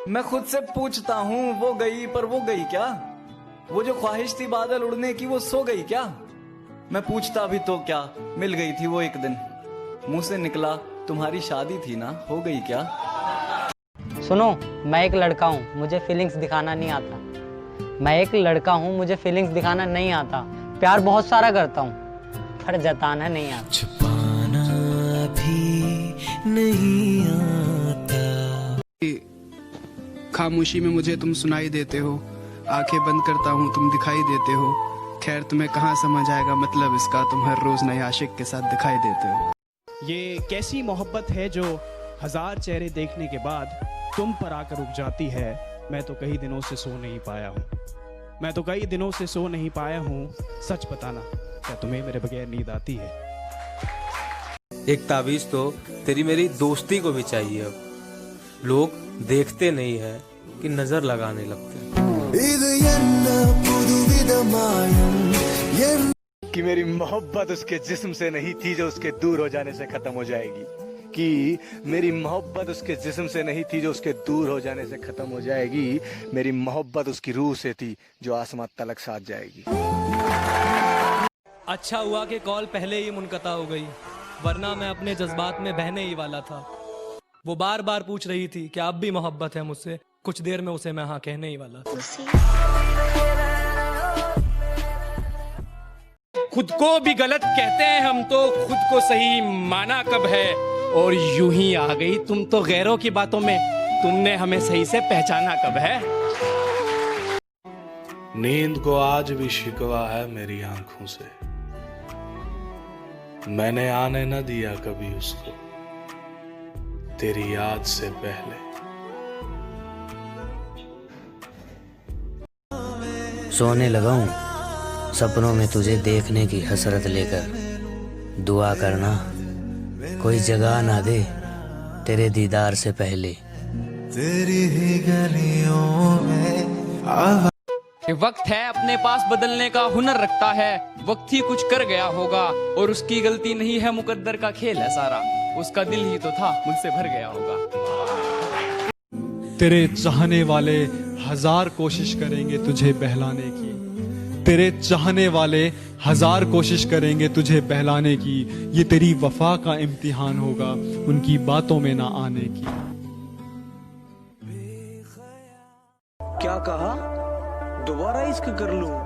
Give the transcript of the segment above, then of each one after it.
मैं खुद से पूछता हूँ वो गई पर वो गई क्या? वो जो ख्वाहिश थी बादल उड़ने की वो सो गई क्या? मैं पूछता भी तो क्या, मिल गई थी वो एक दिन। मुंह से निकला तुम्हारी शादी थी ना, हो गई क्या? सुनो, मैं एक लड़का हूँ, मुझे फीलिंग्स दिखाना नहीं आता। मैं एक लड़का हूँ, मुझे फीलिंग्स दिखाना नहीं आता। प्यार बहुत सारा करता हूँ पर जताना नहीं आता। छुपाना भी नहीं आता। खामोशी में मुझे तुम सुनाई देते हो, आंखें बंद करता हूँ तुम दिखाई देते हो। खैर तुम्हें कहाँ समझ आएगा मतलब इसका, तुम हर रोज नए आशिक के साथ दिखाई देते हो। ये कैसी मोहब्बत है जो हजार चेहरे देखने के बाद तुम पर आकर रुक जाती है। मैं तो कई दिनों से सो नहीं पाया हूँ, मैं तो कई दिनों से सो नहीं पाया हूँ। सच बताना, क्या तुम्हें मेरे बगैर नींद आती है? एक ताबीज तो तेरी मेरी दोस्ती को भी चाहिए। अब लोग देखते नहीं है कि नजर लगाने लगते हैं। कि मेरी मोहब्बत उसके जिस्म से नहीं थी जो उसके दूर हो जाने से खत्म हो जाएगी। कि मेरी मोहब्बत उसके जिस्म से नहीं थी जो उसके दूर हो जाने से खत्म हो जाएगी। मेरी मोहब्बत उसकी रूह से थी जो आसमां तलक साथ जाएगी। अच्छा हुआ कि कॉल पहले ही मुनक़ता हो गई, वरना मैं अपने जज्बात में बहने ही वाला था। वो बार बार पूछ रही थी कि अब भी मोहब्बत है मुझसे। कुछ देर में उसे मैं हाँ कहने ही वाला था। खुद को भी गलत कहते हैं हम तो, खुद को सही माना कब है। और यूं ही आ गई तुम तो गैरों की बातों में, तुमने हमें सही से पहचाना कब है। नींद को आज भी शिकवा है मेरी आंखों से, मैंने आने न दिया कभी उसको तेरी याद से पहले। सोने लगा हूँ सपनों में तुझे देखने की हसरत लेकर। दुआ करना कोई जगह ना दे तेरे दीदार से पहले। तेरी ही गलियों में वक्त है अपने पास बदलने का हुनर रखता है। वक्त ही कुछ कर गया होगा और उसकी गलती नहीं है, मुकद्दर का खेल है सारा। उसका दिल ही तो था मुझसे भर गया होगा। तेरे चाहने वाले हजार कोशिश करेंगे तुझे बहलाने की। तेरे चाहने वाले हजार कोशिश करेंगे तुझे बहलाने की। ये तेरी वफा का इम्तिहान होगा उनकी बातों में ना आने की। क्या कहा? दोबारा इश्क कर लूं?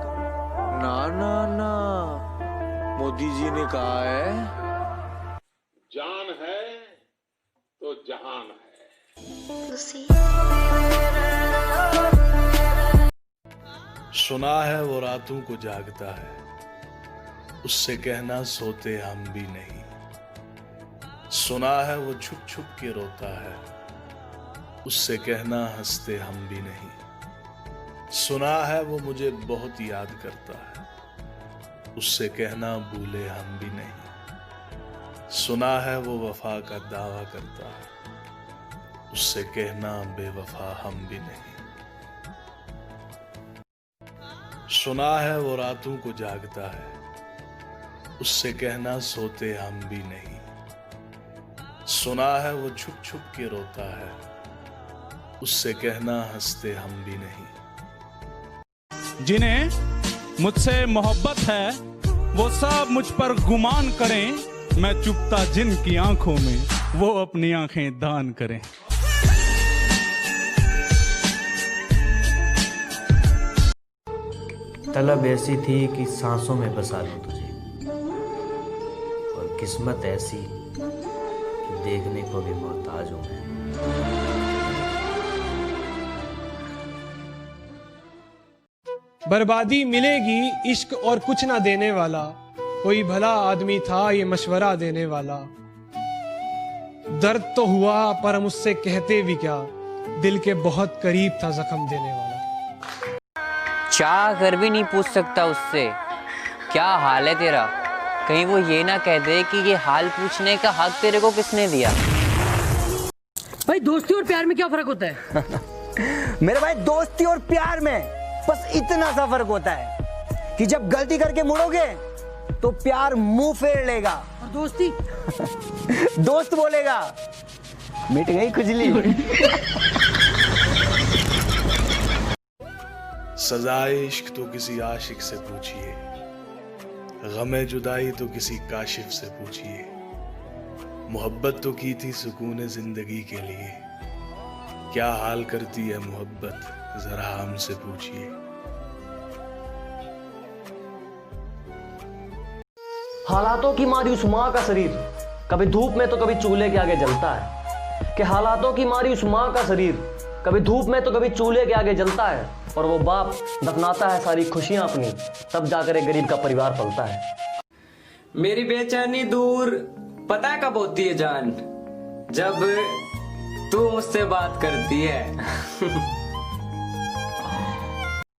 ना ना ना, मोदी जी ने कहा है जान है तो जहान है। सुना है वो रातों को जागता है, उससे कहना सोते हम भी नहीं। सुना है वो छुप छुप के रोता है, उससे कहना हंसते हम भी नहीं। सुना है वो मुझे बहुत याद करता है, उससे कहना भूले हम भी नहीं। सुना है वो वफा का दावा करता है, उससे कहना बेवफा हम भी नहीं। सुना है वो रातों को जागता है, उससे कहना सोते हम भी नहीं। सुना है वो छुप छुप के रोता है, उससे कहना हंसते हम भी नहीं। जिन्हें मुझसे मोहब्बत है वो सब मुझ पर गुमान करें। मैं चुपता जिनकी आंखों में वो अपनी आंखें दान करें। तलब ऐसी थी कि सांसों में बसा लूं तुझे, और किस्मत ऐसी कि देखने को भी मोहताज हूं मैं। बर्बादी मिलेगी इश्क और कुछ ना देने वाला, कोई भला आदमी था ये मशवरा देने वाला। दर्द तो हुआ पर हम उससे कहते भी क्या, दिल के बहुत करीब था जख्म देने वाला। चाह कर भी नहीं पूछ सकता उससे क्या हाल है तेरा, कहीं वो ये ना कह दे कि ये हाल पूछने का हक तेरे को किसने दिया। भाई दोस्ती और प्यार में क्या फर्क होता है? मेरे भाई दोस्ती और प्यार में बस इतना सा फर्क होता है कि जब गलती करके मुड़ोगे तो प्यार मुंह फेर लेगा, और दोस्ती दोस्त बोलेगा मिट गई खुजली। सजाए इश्क तो किसी आशिक से पूछिए, गमे जुदाई तो किसी काशिफ से पूछिए। मोहब्बत तो की थी सुकून जिंदगी के लिए, क्या हाल करती है मोहब्बत जरा हमसे पूछिए। हालातों की मारी उस माँ का शरीर कभी धूप में तो कभी चूल्हे के आगे जलता है, कि हालातों की मारी उस माँ का शरीर कभी धूप में तो कभी चूल्हे के आगे जलता है, और वो बाप दफनाता है सारी खुशियां अपनी, तब जाकर एक गरीब का परिवार पलता है। मेरी बेचैनी दूर पता है कब होती है जान, जब तू मुझसे बात करती है।